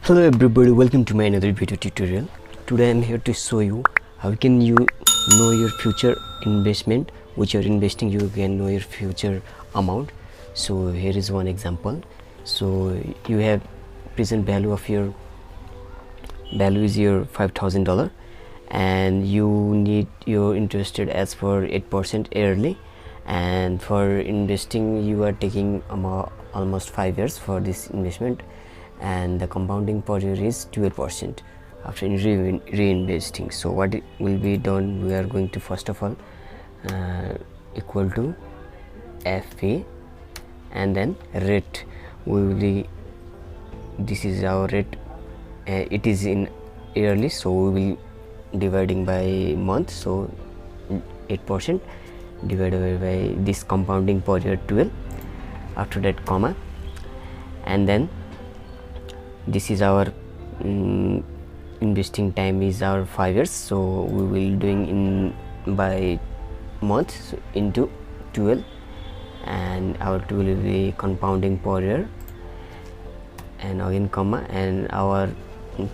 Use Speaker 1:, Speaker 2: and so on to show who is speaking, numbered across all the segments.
Speaker 1: Hello everybody, welcome to my another video tutorial. Today I'm here to show you how can you know your future investment, which you're investing. You can know your future amount. So here is one example. So you have present value of your value is your $5,000 and you're interested as for 8% yearly, and for investing you are taking almost 5 years for this investment, and the compounding period is 12% after reinvesting. So what it will be done, we are going to first of all equal to FA and then rate. We will be, this is our rate, it is in yearly, so we will dividing by month, so 8% divided by this compounding period 12, after that comma, and then this is our investing time is our 5 years, so we will doing in by month, so into 12, and our 12 will be compounding period, and again comma, and our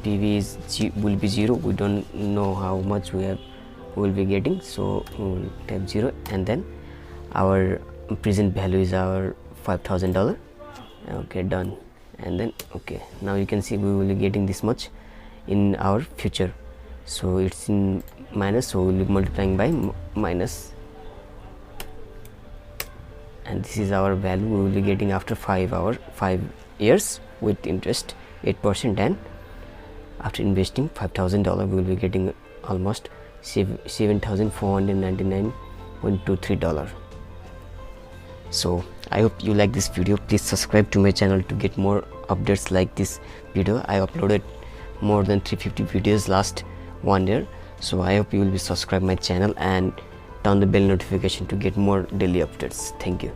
Speaker 1: PV is will be 0. We don't know how much we will be getting, so we will type 0, and then our present value is our $5,000. Okay, done. And then okay, now you can see we will be getting this much in our future. So it's in minus, so we will be multiplying by minus, and this is our value we will be getting after 5 years with interest 8%, and after investing $5,000 we will be getting almost $7,499.23. So I hope you like this video. Please subscribe to my channel to get more updates like this video. I uploaded more than 350 videos last 1 year, so I hope you will be subscribe my channel and turn the bell notification to get more daily updates. Thank you.